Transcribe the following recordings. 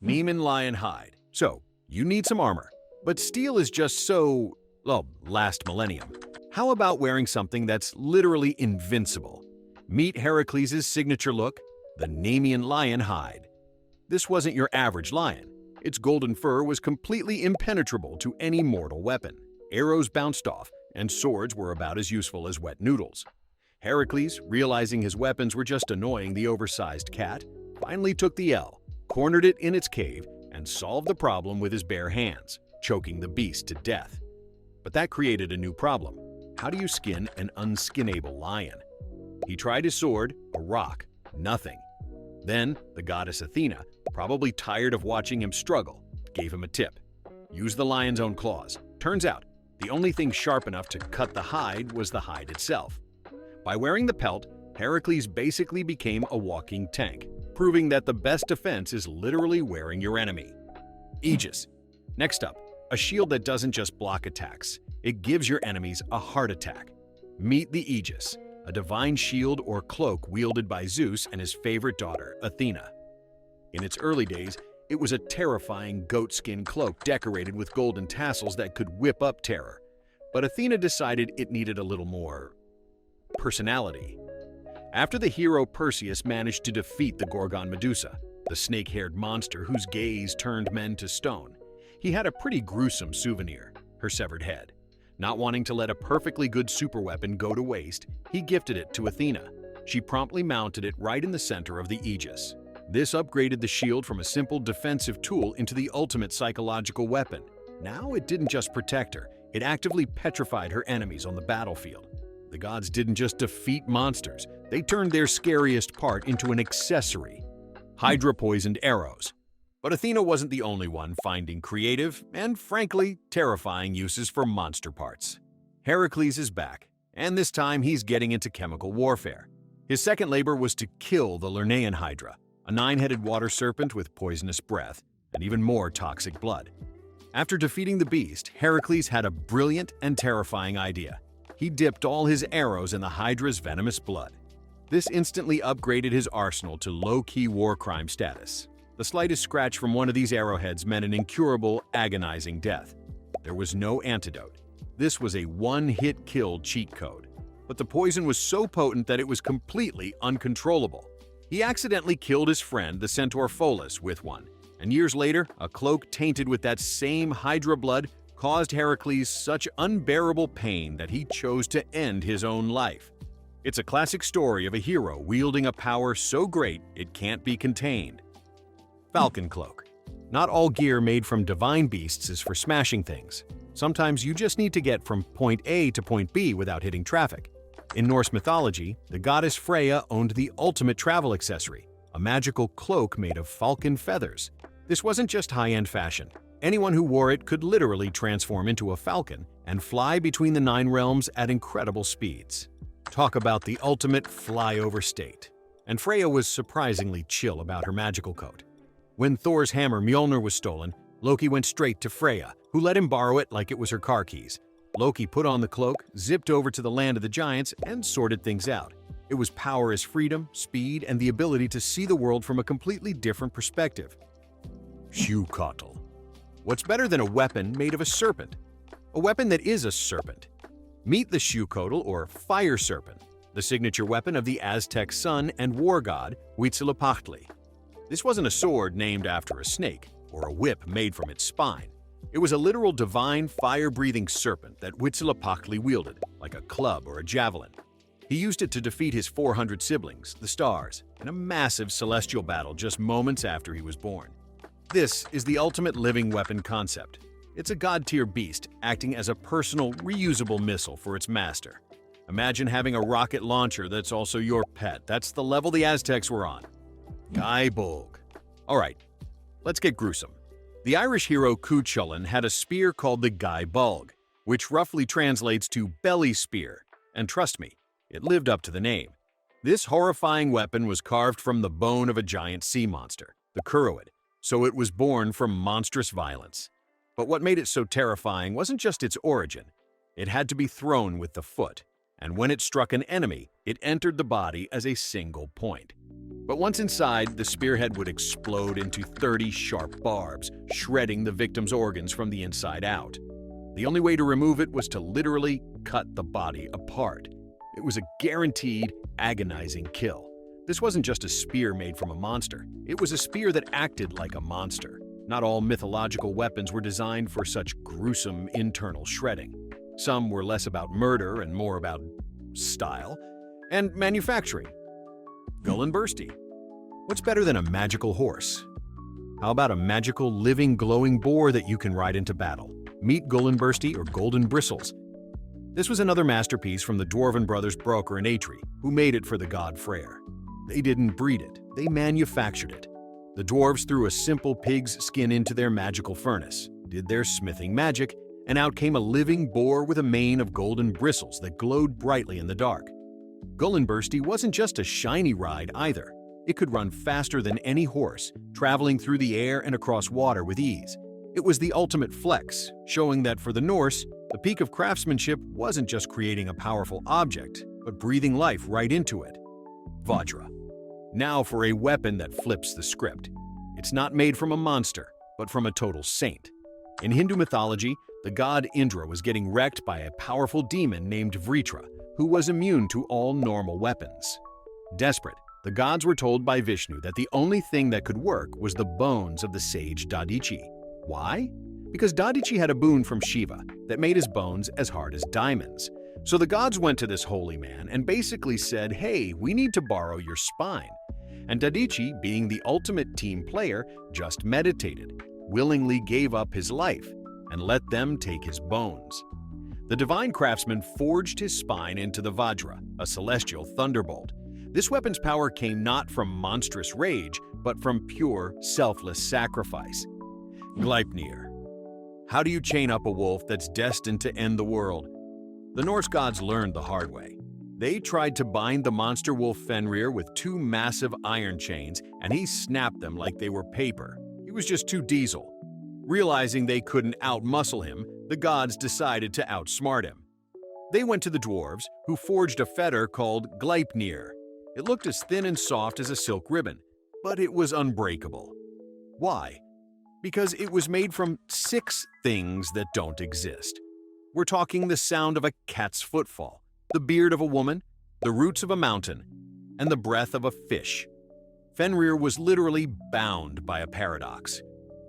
Neiman lion hide. So, you need some armor. But steel is just so, well, last millennium. How about wearing something that's literally invincible? Meet Heracles' signature look, the Nemean lion hide. This wasn't your average lion. Its golden fur was completely impenetrable to any mortal weapon. Arrows bounced off, and swords were about as useful as wet noodles. Heracles, realizing his weapons were just annoying the oversized cat, finally took the L, cornered it in its cave, and solved the problem with his bare hands, choking the beast to death. But that created a new problem. How do you skin an unskinnable lion? He tried his sword, a rock, nothing. Then, the goddess Athena, probably tired of watching him struggle, gave him a tip. Use the lion's own claws. Turns out, the only thing sharp enough to cut the hide was the hide itself. By wearing the pelt, Heracles basically became a walking tank, proving that the best defense is literally wearing your enemy. Aegis. Next up, a shield that doesn't just block attacks, it gives your enemies a heart attack. Meet the Aegis, a divine shield or cloak wielded by Zeus and his favorite daughter, Athena. In its early days, it was a terrifying goatskin cloak decorated with golden tassels that could whip up terror. But Athena decided it needed a little more personality. After the hero Perseus managed to defeat the Gorgon Medusa, the snake-haired monster whose gaze turned men to stone, he had a pretty gruesome souvenir, her severed head. Not wanting to let a perfectly good superweapon go to waste, he gifted it to Athena. She promptly mounted it right in the center of the Aegis. This upgraded the shield from a simple defensive tool into the ultimate psychological weapon. Now it didn't just protect her, it actively petrified her enemies on the battlefield. The gods didn't just defeat monsters, they turned their scariest part into an accessory. Hydra poisoned arrows. But Athena wasn't the only one finding creative and, frankly, terrifying uses for monster parts. Heracles is back, and this time he's getting into chemical warfare. His second labor was to kill the Lernaean Hydra, a nine-headed water serpent with poisonous breath and even more toxic blood. After defeating the beast, Heracles had a brilliant and terrifying idea. He dipped all his arrows in the Hydra's venomous blood. This instantly upgraded his arsenal to low-key war crime status. The slightest scratch from one of these arrowheads meant an incurable, agonizing death. There was no antidote. This was a one-hit kill cheat code. But the poison was so potent that it was completely uncontrollable. He accidentally killed his friend, the centaur Pholus, with one, and years later, a cloak tainted with that same Hydra blood caused Heracles such unbearable pain that he chose to end his own life. It's a classic story of a hero wielding a power so great it can't be contained. Falcon Cloak. Not all gear made from divine beasts is for smashing things. Sometimes you just need to get from point A to point B without hitting traffic. In Norse mythology, the goddess Freya owned the ultimate travel accessory, a magical cloak made of falcon feathers. This wasn't just high-end fashion. Anyone who wore it could literally transform into a falcon and fly between the nine realms at incredible speeds. Talk about the ultimate flyover state. And Freya was surprisingly chill about her magical coat. When Thor's hammer Mjolnir was stolen, Loki went straight to Freya, who let him borrow it like it was her car keys. Loki put on the cloak, zipped over to the land of the giants, and sorted things out. It was power as freedom, speed, and the ability to see the world from a completely different perspective. Shoe-cottle. What's better than a weapon made of a serpent? A weapon that is a serpent. Meet the shoe-cottle or fire serpent, the signature weapon of the Aztec sun and war god Huitzilopochtli. This wasn't a sword named after a snake or a whip made from its spine. It was a literal divine fire-breathing serpent that Huitzilopochtli wielded, like a club or a javelin. He used it to defeat his 400 siblings, the stars, in a massive celestial battle just moments after he was born. This is the ultimate living weapon concept. It's a god-tier beast acting as a personal, reusable missile for its master. Imagine having a rocket launcher that's also your pet. That's the level the Aztecs were on. Gáe Bulg. Alright, let's get gruesome. The Irish hero Cuchulainn had a spear called the Gáe Bulg, which roughly translates to belly spear, and trust me, it lived up to the name. This horrifying weapon was carved from the bone of a giant sea monster, the Curoid, so it was born from monstrous violence. But what made it so terrifying wasn't just its origin. It had to be thrown with the foot, and when it struck an enemy, it entered the body as a single point. But once inside, the spearhead would explode into 30 sharp barbs, shredding the victim's organs from the inside out. The only way to remove it was to literally cut the body apart. It was a guaranteed, agonizing kill. This wasn't just a spear made from a monster. It was a spear that acted like a monster. Not all mythological weapons were designed for such gruesome internal shredding. Some were less about murder and more about style and manufacturing. Gullinbursty. What's better than a magical horse? How about a magical, living, glowing boar that you can ride into battle? Meet Gullinbursty or Golden Bristles. This was another masterpiece from the Dwarven brothers Broker and Atri, who made it for the god Freya. They didn't breed it, they manufactured it. The dwarves threw a simple pig's skin into their magical furnace, did their smithing magic, and out came a living boar with a mane of golden bristles that glowed brightly in the dark. Gullinbursty wasn't just a shiny ride either. It could run faster than any horse, traveling through the air and across water with ease. It was the ultimate flex, showing that for the Norse, the peak of craftsmanship wasn't just creating a powerful object, but breathing life right into it. Vajra. Now for a weapon that flips the script. It's not made from a monster, but from a total saint. In Hindu mythology, the god Indra was getting wrecked by a powerful demon named Vritra, who was immune to all normal weapons. Desperate, the gods were told by Vishnu that the only thing that could work was the bones of the sage Dadichi. Why? Because Dadichi had a boon from Shiva that made his bones as hard as diamonds. So the gods went to this holy man and basically said, hey, we need to borrow your spine. And Dadichi, being the ultimate team player, just meditated, willingly gave up his life, and let them take his bones. The divine craftsman forged his spine into the Vajra, a celestial thunderbolt. This weapon's power came not from monstrous rage, but from pure, selfless sacrifice. Gleipnir. How do you chain up a wolf that's destined to end the world? The Norse gods learned the hard way. They tried to bind the monster wolf Fenrir with two massive iron chains, and he snapped them like they were paper. He was just too diesel. Realizing they couldn't outmuscle him, the gods decided to outsmart him. They went to the dwarves, who forged a fetter called Gleipnir. It looked as thin and soft as a silk ribbon, but it was unbreakable. Why? Because it was made from 6 things that don't exist. We're talking the sound of a cat's footfall, the beard of a woman, the roots of a mountain, and the breath of a fish. Fenrir was literally bound by a paradox.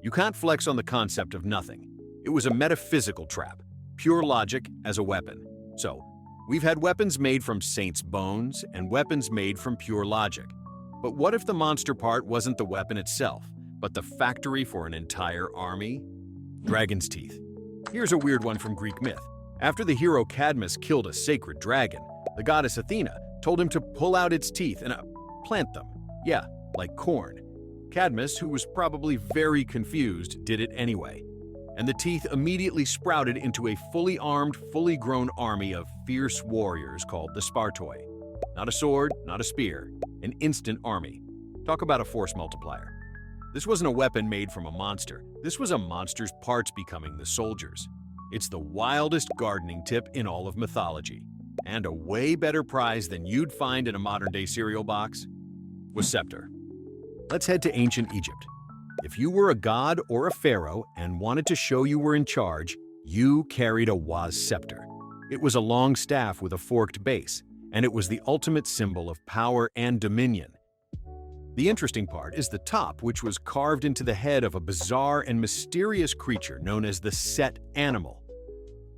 You can't flex on the concept of nothing. It was a metaphysical trap, pure logic as a weapon. So, we've had weapons made from saints' bones and weapons made from pure logic. But what if the monster part wasn't the weapon itself, but the factory for an entire army? Dragon's teeth. Here's a weird one from Greek myth. After the hero Cadmus killed a sacred dragon, the goddess Athena told him to pull out its teeth and plant them. Yeah, like corn. Cadmus, who was probably very confused, did it anyway. And the teeth immediately sprouted into a fully armed, fully grown army of fierce warriors called the Spartoi. Not a sword, not a spear, an instant army. Talk about a force multiplier. This wasn't a weapon made from a monster. This was a monster's parts becoming the soldiers. It's the wildest gardening tip in all of mythology. And a way better prize than you'd find in a modern-day cereal box was scepter. Let's head to ancient Egypt. If you were a god or a pharaoh and wanted to show you were in charge, you carried a Waz scepter. It was a long staff with a forked base, and it was the ultimate symbol of power and dominion. The interesting part is the top, which was carved into the head of a bizarre and mysterious creature known as the Set animal.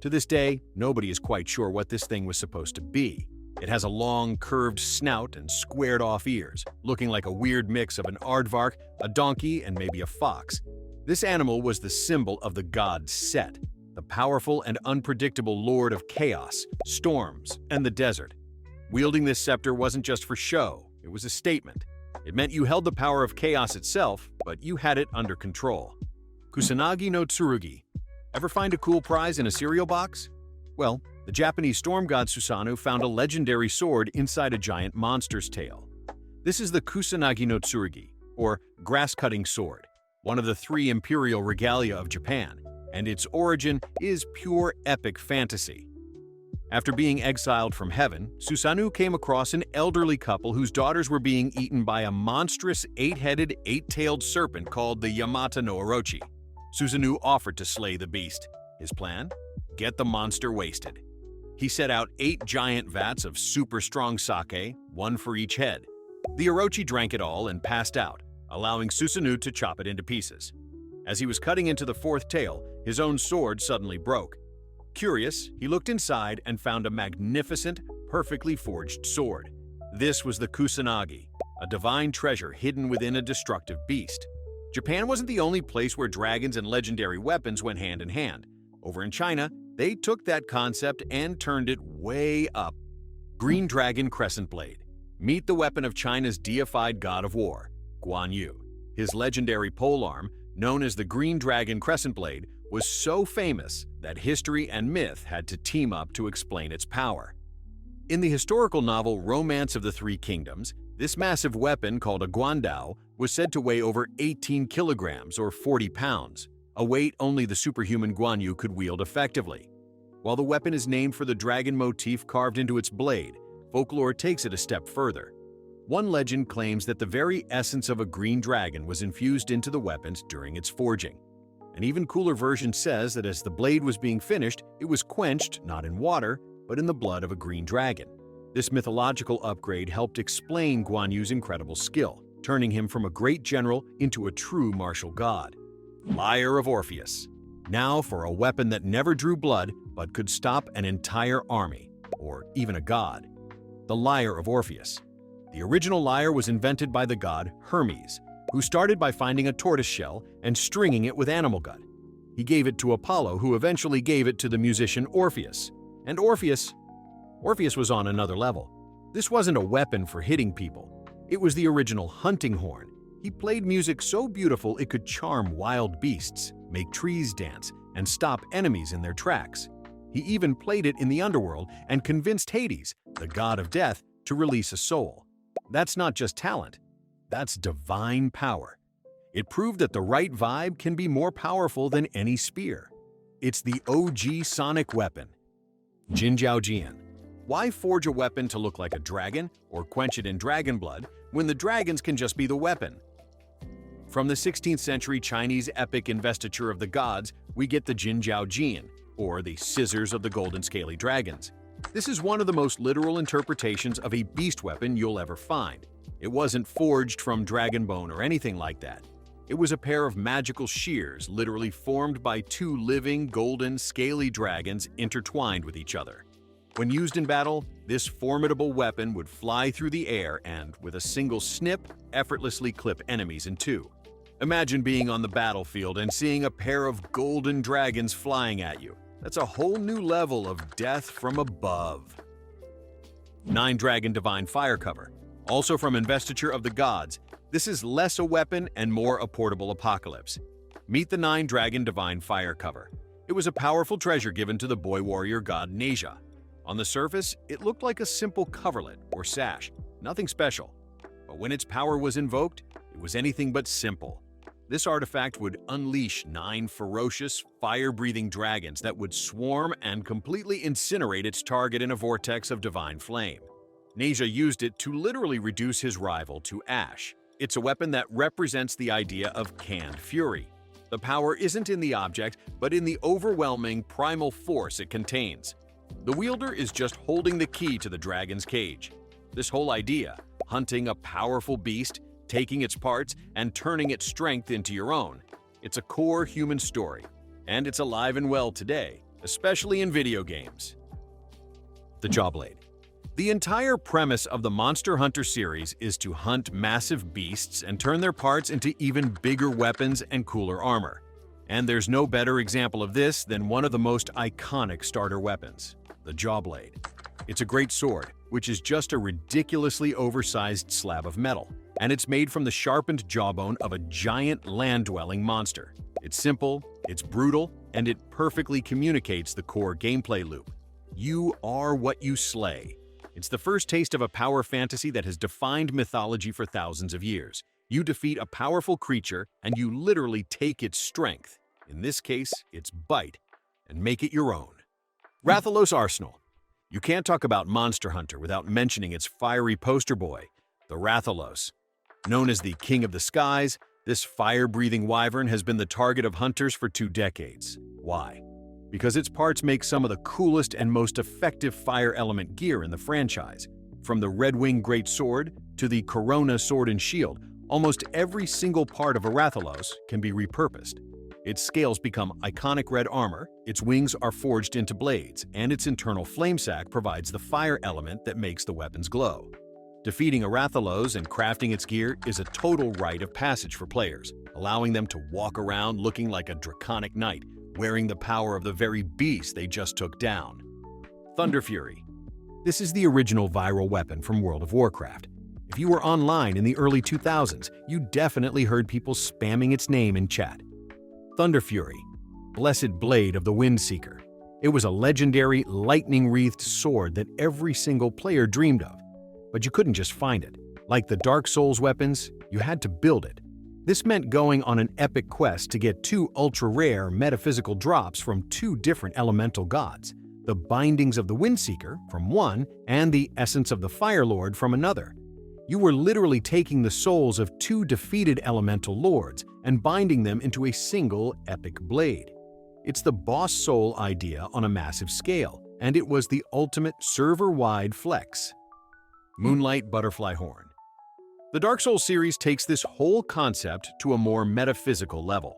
To this day, nobody is quite sure what this thing was supposed to be. It has a long, curved snout and squared-off ears, looking like a weird mix of an aardvark, a donkey, and maybe a fox. This animal was the symbol of the god Set, the powerful and unpredictable lord of chaos, storms, and the desert. Wielding this scepter wasn't just for show, it was a statement. It meant you held the power of chaos itself, but you had it under control. Kusanagi no Tsurugi. Ever find a cool prize in a cereal box? Well, the Japanese storm god Susanoo found a legendary sword inside a giant monster's tail. This is the Kusanagi no Tsurugi, or grass-cutting sword, one of the 3 imperial regalia of Japan, and its origin is pure epic fantasy. After being exiled from heaven, Susanoo came across an elderly couple whose daughters were being eaten by a monstrous eight-headed, eight-tailed serpent called the Yamata no Orochi. Susanoo offered to slay the beast. His plan? Get the monster wasted. He set out 8 giant vats of super-strong sake, 1 for each head. The Orochi drank it all and passed out, allowing Susanoo to chop it into pieces. As he was cutting into the 4th tail, his own sword suddenly broke. Curious, he looked inside and found a magnificent, perfectly forged sword. This was the Kusanagi, a divine treasure hidden within a destructive beast. Japan wasn't the only place where dragons and legendary weapons went hand in hand. Over in China, they took that concept and turned it way up. Green Dragon Crescent Blade. Meet the weapon of China's deified god of war, Guan Yu. His legendary polearm, known as the Green Dragon Crescent Blade, was so famous that history and myth had to team up to explain its power. In the historical novel Romance of the Three Kingdoms, this massive weapon called a guandao was said to weigh over 18 kilograms or 40 pounds, a weight only the superhuman Guan Yu could wield effectively. While the weapon is named for the dragon motif carved into its blade, folklore takes it a step further. One legend claims that the very essence of a green dragon was infused into the weapons during its forging. An even cooler version says that as the blade was being finished, it was quenched not in water, but in the blood of a green dragon. This mythological upgrade helped explain Guan Yu's incredible skill, turning him from a great general into a true martial god. Lyre of Orpheus. Now for a weapon that never drew blood, but could stop an entire army, or even a god. The Lyre of Orpheus. The original lyre was invented by the god Hermes, who started by finding a tortoise shell and stringing it with animal gut. He gave it to Apollo, who eventually gave it to the musician Orpheus. And Orpheus was on another level. This wasn't a weapon for hitting people. It was the original hunting horn. He played music so beautiful it could charm wild beasts, make trees dance, and stop enemies in their tracks. He even played it in the underworld and convinced Hades, the god of death, to release a soul. That's not just talent. That's divine power. It proved that the right vibe can be more powerful than any spear. It's the OG sonic weapon. Jinjiaojian. Why forge a weapon to look like a dragon or quench it in dragon blood when the dragons can just be the weapon? From the 16th century Chinese epic Investiture of the Gods, we get the Jinjiaojian, or the scissors of the golden scaly dragons. This is one of the most literal interpretations of a beast weapon you'll ever find. It wasn't forged from dragon bone or anything like that. It was a pair of magical shears literally formed by 2 living, golden, scaly dragons intertwined with each other. When used in battle, this formidable weapon would fly through the air and, with a single snip, effortlessly clip enemies in 2. Imagine being on the battlefield and seeing a pair of golden dragons flying at you. That's a whole new level of death from above. 9 Dragon Divine Fire Cover. Also from Investiture of the Gods, this is less a weapon and more a portable apocalypse. Meet the 9 Dragon Divine Fire Cover. It was a powerful treasure given to the boy warrior god Neja. On the surface, it looked like a simple coverlet or sash, nothing special. But when its power was invoked, it was anything but simple. This artifact would unleash 9 ferocious, fire-breathing dragons that would swarm and completely incinerate its target in a vortex of divine flame. Neja used it to literally reduce his rival to ash. It's a weapon that represents the idea of canned fury. The power isn't in the object, but in the overwhelming primal force it contains. The wielder is just holding the key to the dragon's cage. This whole idea, hunting a powerful beast, taking its parts, and turning its strength into your own, it's a core human story, and it's alive and well today, especially in video games. The Jawblade. The entire premise of the Monster Hunter series is to hunt massive beasts and turn their parts into even bigger weapons and cooler armor. And there's no better example of this than one of the most iconic starter weapons, the Jawblade. It's a great sword, which is just a ridiculously oversized slab of metal, and it's made from the sharpened jawbone of a giant land-dwelling monster. It's simple, it's brutal, and it perfectly communicates the core gameplay loop. You are what you slay. It's the first taste of a power fantasy that has defined mythology for thousands of years. You defeat a powerful creature, and you literally take its strength, in this case, its bite, and make it your own. Rathalos Arsenal. You can't talk about Monster Hunter without mentioning its fiery poster boy, the Rathalos. Known as the King of the Skies, this fire-breathing wyvern has been the target of hunters for 2 decades. Why? Because its parts make some of the coolest and most effective fire element gear in the franchise. From the Red Wing Great Sword to the Corona Sword and Shield, almost every single part of a Rathalos can be repurposed. Its scales become iconic red armor, its wings are forged into blades, and its internal flame sac provides the fire element that makes the weapons glow. Defeating a Rathalos and crafting its gear is a total rite of passage for players, allowing them to walk around looking like a draconic knight, wearing the power of the very beast they just took down. Thunder Fury. This is the original viral weapon from World of Warcraft. If you were online in the early 2000s, you definitely heard people spamming its name in chat. Thunder Fury, Blessed Blade of the Windseeker. It was a legendary, lightning-wreathed sword that every single player dreamed of. But you couldn't just find it. Like the Dark Souls weapons, you had to build it. This meant going on an epic quest to get 2 ultra-rare metaphysical drops from 2 different elemental gods, the Bindings of the Windseeker from one and the Essence of the Fire Lord from another. You were literally taking the souls of 2 defeated elemental lords and binding them into a single epic blade. It's the boss soul idea on a massive scale, and it was the ultimate server-wide flex. Moonlight Butterfly Horn. The Dark Souls series takes this whole concept to a more metaphysical level.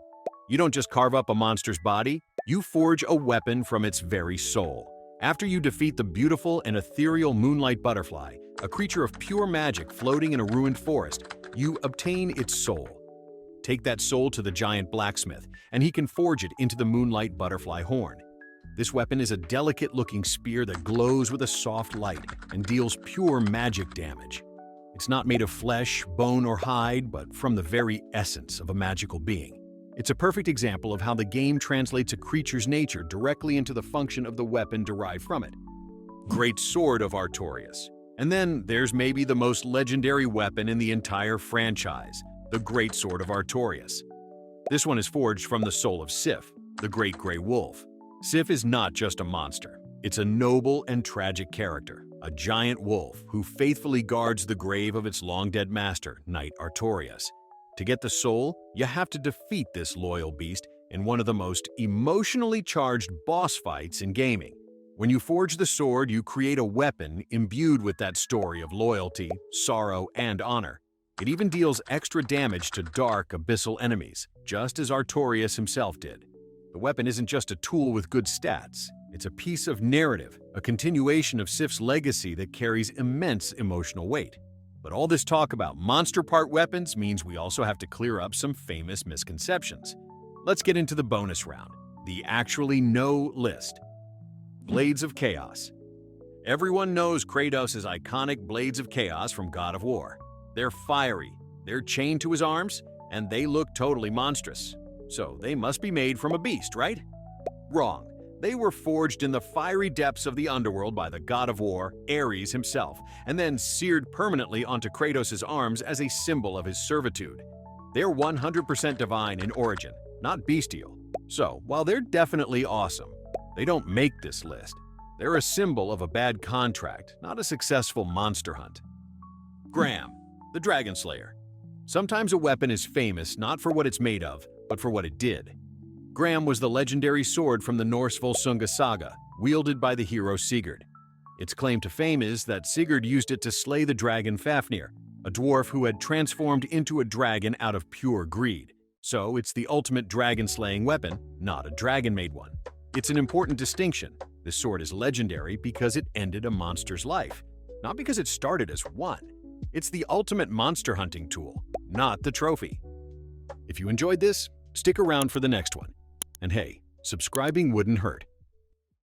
You don't just carve up a monster's body, you forge a weapon from its very soul. After you defeat the beautiful and ethereal Moonlight Butterfly, a creature of pure magic floating in a ruined forest, you obtain its soul. Take that soul to the giant blacksmith, and he can forge it into the Moonlight Butterfly Horn. This weapon is a delicate-looking spear that glows with a soft light and deals pure magic damage. It's not made of flesh, bone, or hide, but from the very essence of a magical being. It's a perfect example of how the game translates a creature's nature directly into the function of the weapon derived from it. Great Sword of Artorias. And then there's maybe the most legendary weapon in the entire franchise, the Great Sword of Artorias. This one is forged from the soul of Sif, the Great Grey Wolf. Sif is not just a monster. It's a noble and tragic character, a giant wolf who faithfully guards the grave of its long-dead master, Knight Artorias. To get the soul, you have to defeat this loyal beast in one of the most emotionally charged boss fights in gaming. When you forge the sword, you create a weapon imbued with that story of loyalty, sorrow, and honor. It even deals extra damage to dark, abyssal enemies, just as Artorias himself did. The weapon isn't just a tool with good stats. It's a piece of narrative, a continuation of Sif's legacy that carries immense emotional weight. But all this talk about monster part weapons means we also have to clear up some famous misconceptions. Let's get into the bonus round, the actually no list. Blades of Chaos. Everyone knows Kratos' iconic Blades of Chaos from God of War. They're fiery, they're chained to his arms, and they look totally monstrous. So they must be made from a beast, right? Wrong. They were forged in the fiery depths of the underworld by the god of war, Ares himself, and then seared permanently onto Kratos' arms as a symbol of his servitude. They're 100% divine in origin, not bestial. So, while they're definitely awesome, they don't make this list. They're a symbol of a bad contract, not a successful monster hunt. Gram, the Dragon Slayer. Sometimes a weapon is famous not for what it's made of, but for what it did. Gram was the legendary sword from the Norse Volsunga saga, wielded by the hero Sigurd. Its claim to fame is that Sigurd used it to slay the dragon Fafnir, a dwarf who had transformed into a dragon out of pure greed. So it's the ultimate dragon-slaying weapon, not a dragon-made one. It's an important distinction. This sword is legendary because it ended a monster's life, not because it started as one. It's the ultimate monster hunting tool, not the trophy. If you enjoyed this, stick around for the next one. And hey, subscribing wouldn't hurt.